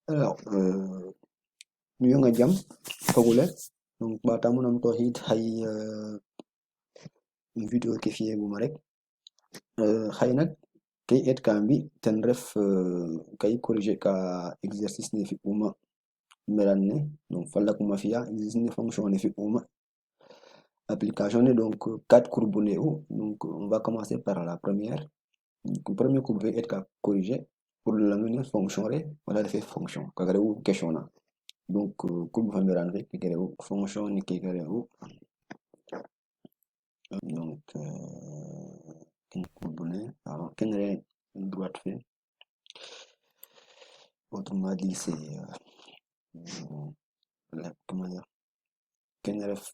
Alors, nuyu nga jam fogole donc ɓatamu nam to hit hay video ke fiyeguma rek hay nak kay et kambi ten ref kay corriger ka exercice ne fi'uma melanne donc fallakuma fiya exercice ne fonction ne fi'uma application ne donc 4 courbes ne u donc on va commencer par la première donc premier courbe ve et ka corriger pour lamine fonction re wala refe fonction kaga re'u question na donc courbe fameran fe keke re'u fonction ni keke re'u donc courbe ne pardon ken re droite fe autrement dit c'est comment dire ken ref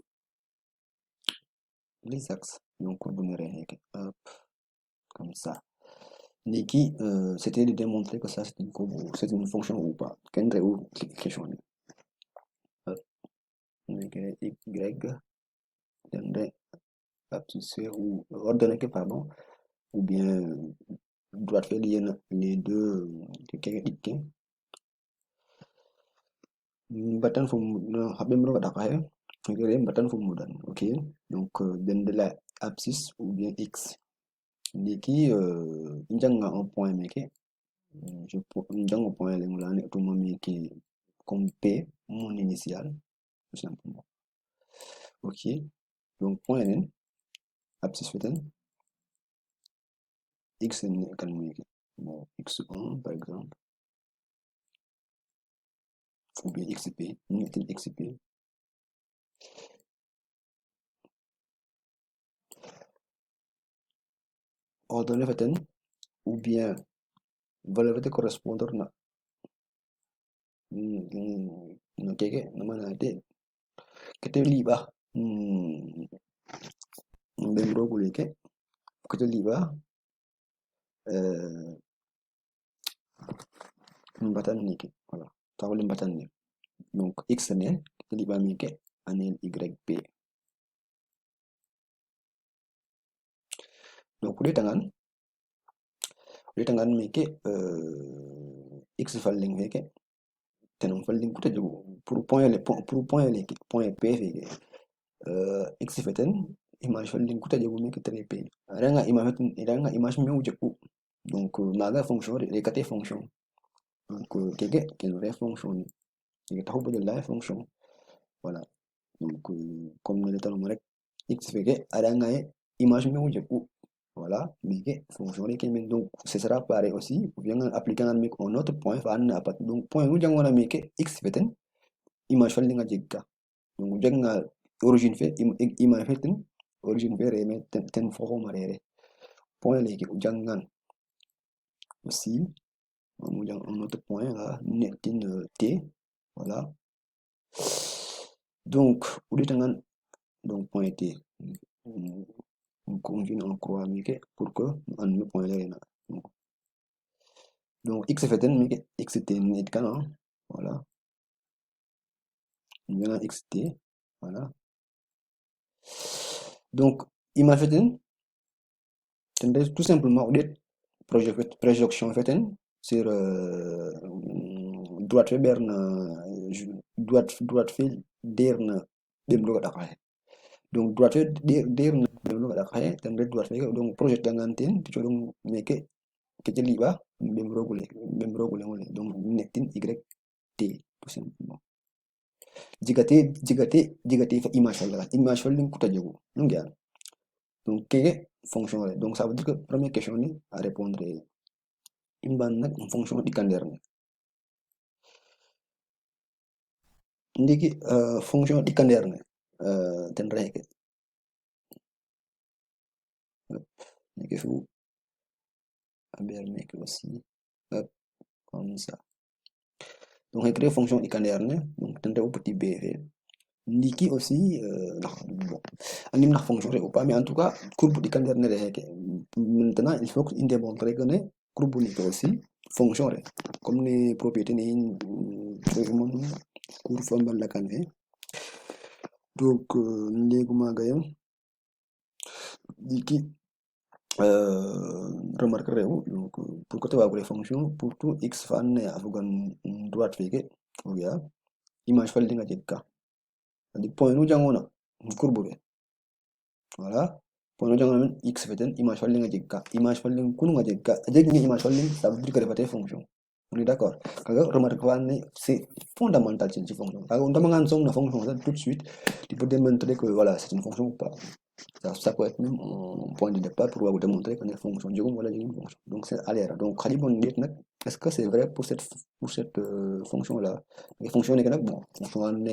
les axes donc courbe ne re heke hop comme ça Niki, c'était de démontrer que ça c'est une courbe, c'est une fonction ou pas. Ken re ou question ni. Y tendrait abscisser ou ordonner que pardon ou bien droite fait les deux button for habem ro da kae button for mudan ok donc de la abscisse ou bien x niki njanga un point meke je njanga un point le mulane to meki comme p mon initial tout simplement ok donc point n abscisse fait x kan meki bon x1 par exemple ou bien xp xp ordonner fait ou bien valeur correspondre na keke namana te kete liba membro kuleke kete liba mbatan niki voilà tawle mbatan ni donc x ne kete liba meke anen yp donc ulitangan meke x falling meke tenon falling kuta jogo pour point p feke x feten image falling kuta jogo meke p ranga image mi ujeku donc maga fonction rekate fonction donc keke ken vraie fonction ni keke taxu de la fonction voilà donc comme le talon rek x feke aranga image mi ujeku voilà mais fonction mais donc ce sera pareil aussi ou bien appliquer un autre point donc point où jangona meke x feten image fallinga jegga donc jagga origine fait image feten origine fait remet ten foro marere point leke jangan aussi un autre point là netin t voilà donc où donc point t on convient en croix meke pour que on me point là donc x feten meke x t net kana voilà on xt voilà donc image feten tout simplement au lieu projection feten sur droite fe berna droite fe derna demlo da kae donc droite fe derna demlo da kae tan droite fe donc projet danganten to donc meke ke liba demro gule donc netin y t tout simplement jigate fa image fa link kuta jogo nungia donc keke fonction donc ça veut dire que première question ni à répondre imban nak fonction dikanderne ndiki fonction dikanderne ten reke meke fu aber meke aussi hop comme ça donc créer fonction dikanderne donc ten refu petit b fe ndiki aussi bon anim nak fonction ou pas mais en tout cas courbe dikanderne reke maintenant il faut que démontrer que ne courbe ni aussi fonction re comme les propriétés ni cour formal la kan fe donc ndeguma gayam ndiki remarque donc pour côté wa les fonctions pour tout x fan afugan droite feke oya image falling nga jeg ka c'est-à-dire point nu jangona courbe fe voilà point nu jangona x feten image falling nga jeg ka image falling kunu nga jeg ka jeg ni image falling ça veut dire que refate fonction on est d'accord kaga remarque c'est fondamental ci fonction kaga on dama ngan som na fonction ça tout de suite tu peux démontrer que voilà c'est une fonction ou pas ça peut être même un point de départ pour vous démontrer que c'est une fonction fonction donc c'est aller donc est-ce que c'est vrai pour cette fonction là les fonctions bon fonction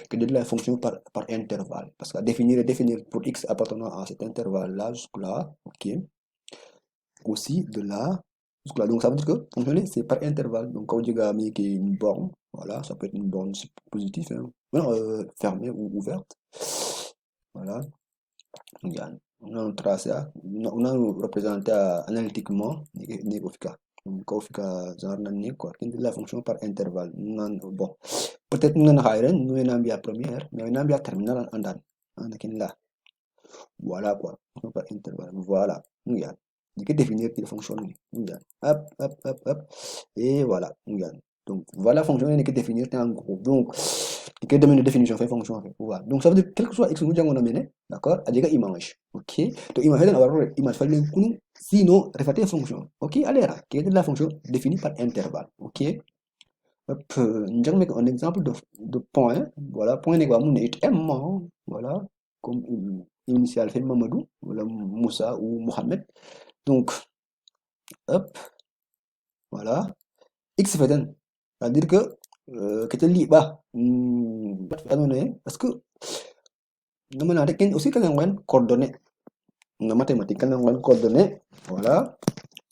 que de la fonction par intervalle parce que définir pour x appartenant à cet intervalle là jusque là ok aussi de là jusque là donc ça veut dire que fonctionner c'est par intervalle donc quand vous avez qui une borne voilà ça peut être une borne positive hein, fermée ou ouverte voilà yani non tracé non représenté analytiquement ni ko fika genre nan ni quoi qui la fonction par intervalle non bon peut-être non hayren nous en ambia première mais en ambia terminal andan anakin là voilà quoi fonction par intervalle voilà yani ni que définir la fonction yani hop et voilà yani donc voilà fonction ni que définir en gros donc que domaine de définition fait fonction fait voilà donc ça veut dire quel que soit x nous jango mené d'accord a diga image ok to image den awaro image fa len kunu sinon refate fonction ok allera qui est la fonction définie par intervalle ok hop njang mek un exemple de point voilà point ne mun est m voilà comme initial fait Mamadou voilà Moussa ou Mohamed donc hop voilà x fait c'est-à-dire que kita liba parce que nous avons aussi coordonnées en mathématiques quand coordonnées voilà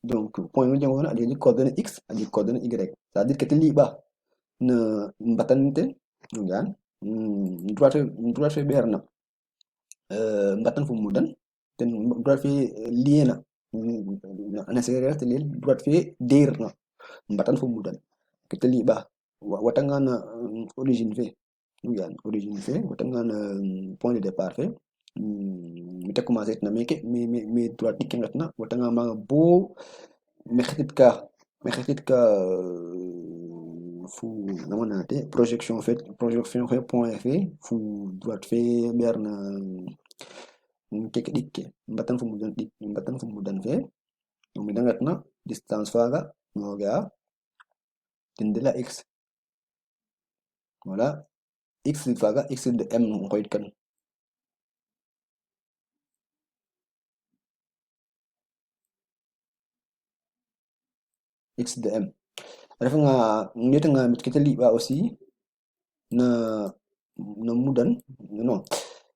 donc point nous avons des coordonnées x et des coordonnées y c'est-à-dire que liba ne batante nous droite berna batan fu mudan ten droite liena ana série droite dirna batan fu mudan que liba watangana origine fait origine fait watangana point de départ fait mita commencé na mais droite dikengatna watanga manga bo mexetitka fu namonate projection fait point fait fu droite fait berna keke dikke mbatan fu mudan fait mi dangatna distance faga noga tindela x voilà x faga x de m ngoyit kan x de m refa nga ngeta nga mit kita liba aussi na mudan non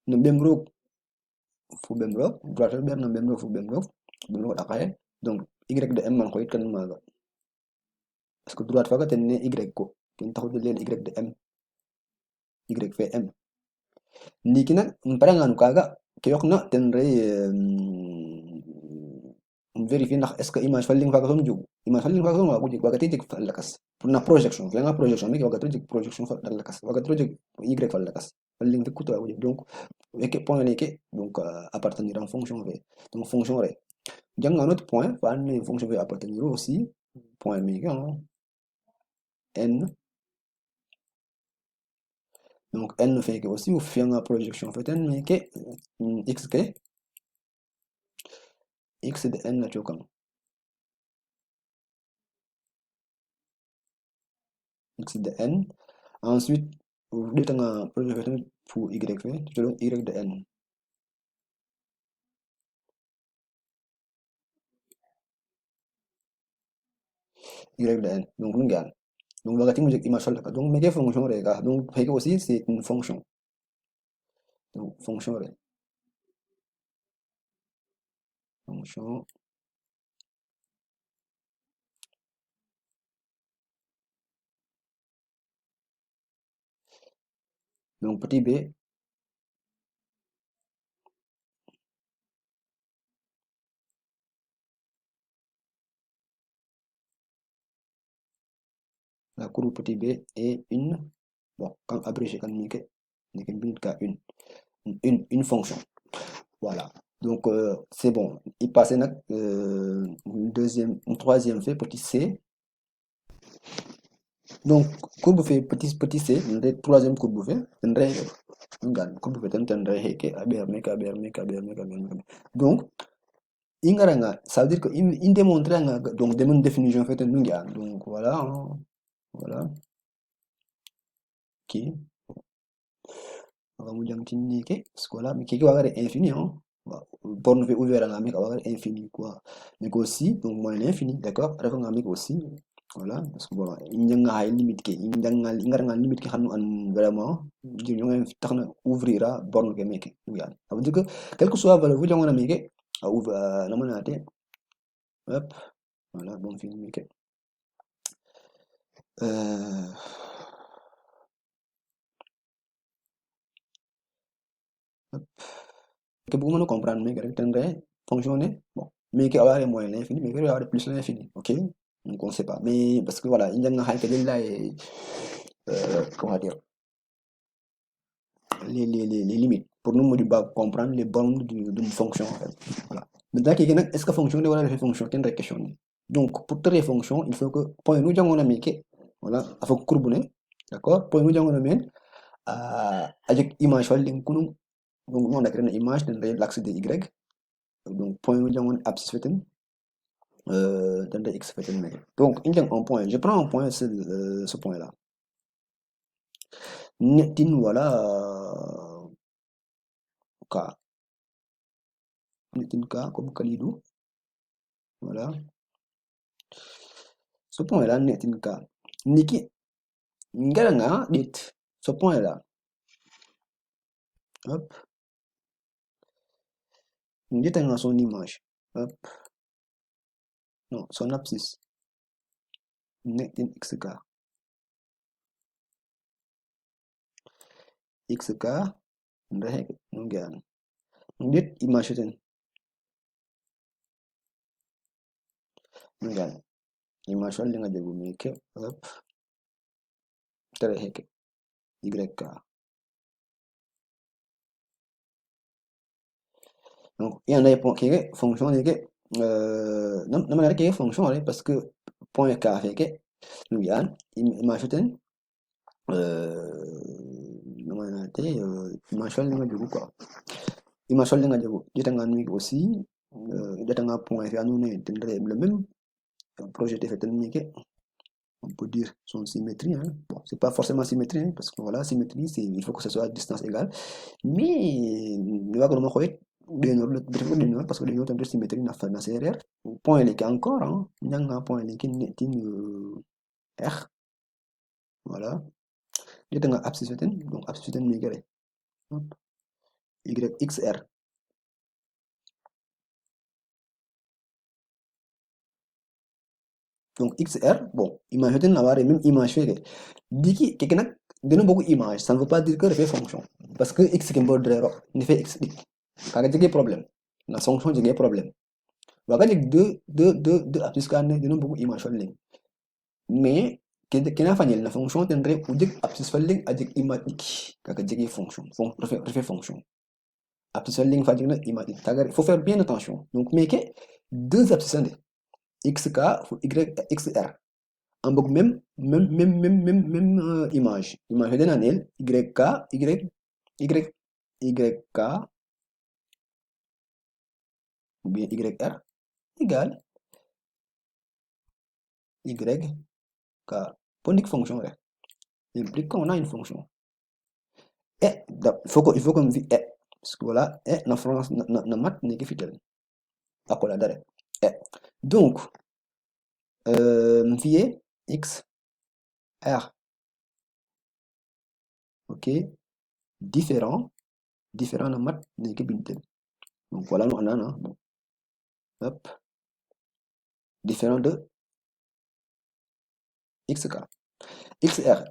na bemro fu bemro droite ber na bemro fu bemro akaye donc y de m man ngoyit kan maga parce que droite faga ten y ko ken taxu de len y de m y fait m ndiki nak paranganu kaga ke yoxna ten re vérifier ndax est-ce que image falling faga som jog image falling faga som wagu jeg waga te jeg fa lakas pour na projection fianga projection meke waga te jeg projection fa lakas waga te jeg y fa lakas falling fe kuto wagu jeg donc weke point neke donc appartenir en fonction fe donc fonction re jang un autre point fa ane fonction fe appartenir aussi point meke n donc n fait que aussi ou fianga projection fait n meke x ke x de n na chokang x de n ensuite vous dites un projection pour y fait tu donnes y de n y de n donc nous gagne donc la gatin image là donc mais quelle fonction rega donc fait que aussi c'est une fonction donc fonction rega fonction donc petit b la courbe petit b est une bon quand abrégé quand une fonction voilà donc c'est bon il passe une troisième fait petit c Donc courbe fait petit c le troisième courbe fait tendrait courbe fait tendrait heke aber. Donc ingaranga ça veut dire que in démontrer donc des définition fait donc voilà hein, voilà qui Akamujang chini ke sekolah mais qui va avoir infini hein. Borne fait ouvert à va avoir infini quoi. Mais aussi donc moins l'infini d'accord. Avec un amic aussi voilà parce que bon il y a une limite qui il y a une limite qui xam vraiment di ñu ngi tax na ouvrira borne ke meke ya ça veut dire que quel que soit valeur bu jongo na meke a ouvre na manate hop voilà bon fini meke euh que beaucoup de comprendre mais que tendrait fonctionner bon mais qui avoir moins l'infini mais qui avoir plus l'infini ok donc on sait pas mais parce que voilà il y a un que là et comment dire les limites pour nous on doit comprendre les bornes d'une fonction en fait voilà maintenant est-ce que fonction de voilà fonction quelle question donc pour toutes les fonctions il faut que point nous on a mis voilà il faut courbe d'accord point nous on a mis avec image wala donc nous on a créé une image dans l'axe de y donc point nous avons abscisse feten dans le x feten donc il y a un point je prends un point ce point là netin voilà k netin k comme kalidou voilà ce point là netin k niki ngaranga dit ce point là hop dit dans son image hop non son abscisse netin xk xk ndahek ngan dit image feten ngan image wala nga jogu meke hop tere heke yk donc il y en a qui fonction non non qui fonction parce que point k fait que nous y a image namana te image nga jogu quoi image nga jogu jitanga nuit aussi jitanga point fait nous le même projet fait on peut dire son symétrie hein. Bon c'est pas forcément symétrie hein, parce que voilà symétrie c'est il faut que ce soit à distance égale mais nous va comment parce que nous avons symétrie na fa na serrer point les encore hein nyanga point les qui r voilà dia tengah abscisse donc abscisse yxr donc xr bon image la barre même image fait diki quelque nak dina beaucoup image ça ne veut pas dire que refait fonction parce que x qui est drero ne fait x dik kaga jege problème la fonction jege problème waga dik deux abscisse kan dina beaucoup image falling mais kena fanyel na fonction tendre ujik abscisse falling ajik image iki kaga jege fonction refait fonction abscisse falling fajik na image il faut faire bien attention donc mais que deux abscisses xk y xr en bok même image de nanel yk yk ou bien yr égale yk ponique fonction là implique qu'on a une fonction et il faut qu'on vit et parce que voilà et na France na mat n'est que fidèle à quoi la dare et donc vie x r ok différent na mat n'est que bintel donc voilà nous on a bon hop différent de xk xr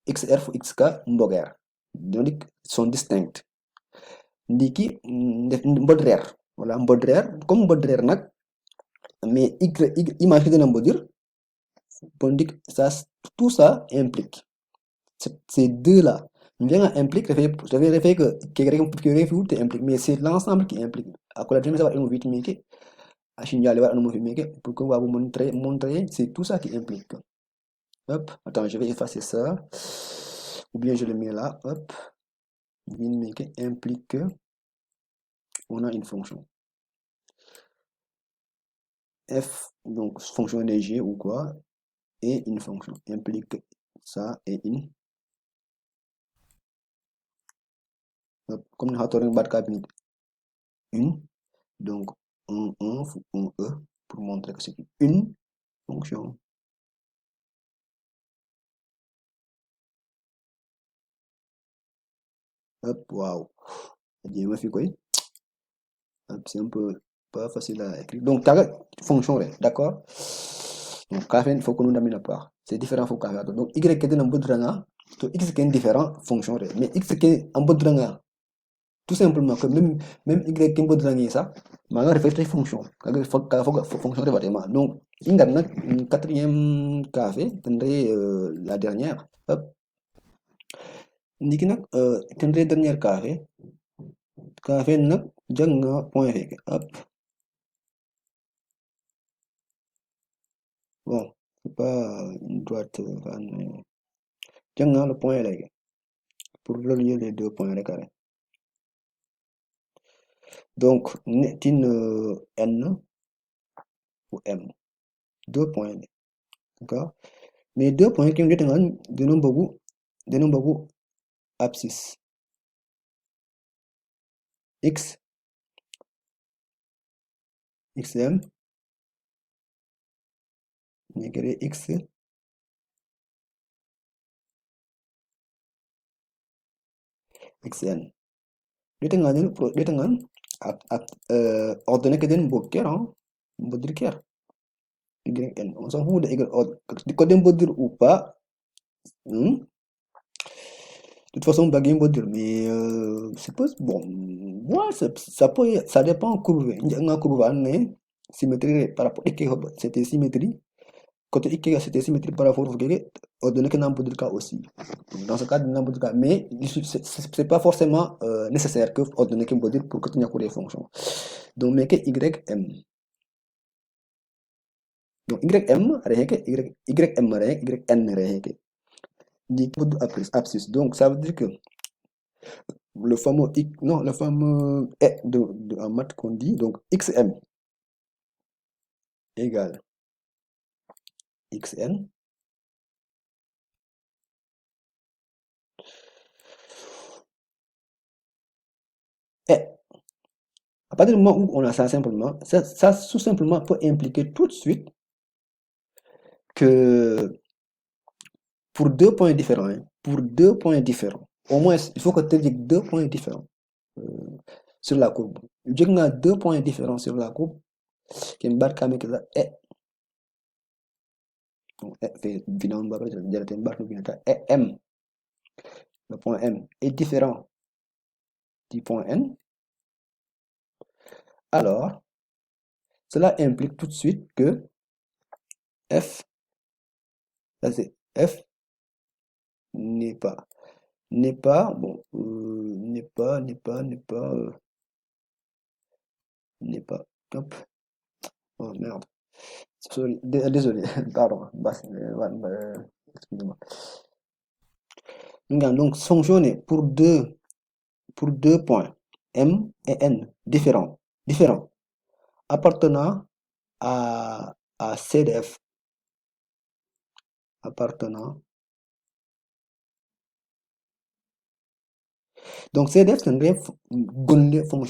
xr for xk mboger donc sont distincts ndiki mbodrer voilà mbodrer comme mbodrer nak mais image que nous dire pour dire ça tout ça implique ces deux là bien implique refait que quelqu'un implique mais c'est l'ensemble qui implique à quoi la première fois on vite mais que à signaler on montrer c'est tout ça qui implique Hop, attends, je vais effacer ça. Ou bien je le mets là, hop. Min implique que on a une fonction. F, donc fonction léger ou quoi, et une fonction. Implique ça et hop, comme nous avons une, donc un E pour montrer que c'est une fonction. Hop, waouh. C'est un peu pas facile à écrire. Donc, ta fonction, d'accord? Donc, il faut que nous n'amène pas. C'est différent, il faut que donc, y qui est en bout de x qui est différent, fonction, mais x qui est en bout de tout simplement que même y qui est en bout de ça, mais on réfléchit fonction. Il faut fonction de vraiment. Donc, il y a une quatrième café, la dernière. Hop. Niki nak dernière café nak jang nga point fake. Hop. Bon, c'est pas une droite. Jang le point là pour relier les deux points carrés. Donc, tin N ou M. Deux points. D'accord? Mais deux points qui ont été de nombre abscisse. X, XM, X, XN. Dia dengan ordonnée que d'un boker, hein, YN. On s'en fout de Y. Quand on dire ou pas, hmm, de toute façon, baguette peut dire, mais c'est pas bon. Moi, ça peut, ça dépend courbe. Il y a une courbe année symétrie par rapport à c'était symétrie. Quand il y a cette symétrie par rapport au ordonnée que n'importe quel cas aussi. Donc, dans ce cas, n'importe quel cas, mais c'est pas forcément nécessaire que ordonnée que dire pour que tu aies des fonctions. Donc, mais que YM. Donc, YM, YM, YN, abscisse. Donc, ça veut dire que le fameux non, le fameux en maths qu'on dit, donc XM égale XN. Et à partir du moment où on a ça simplement, ça tout simplement peut impliquer tout de suite que pour deux points différents, au moins il faut que tu aies deux points différents sur la courbe. Dès qu'on a deux points différents sur la courbe, qui est une barre comme ça, et M, le point M est différent du point N, alors cela implique tout de suite que F, F n'est pas, bon, hop, oh merde, désolé, pardon, excusez-moi. Donc, fonctionner pour deux points, M et N, différents, appartenant à CDF, donc CDF c'est une fonction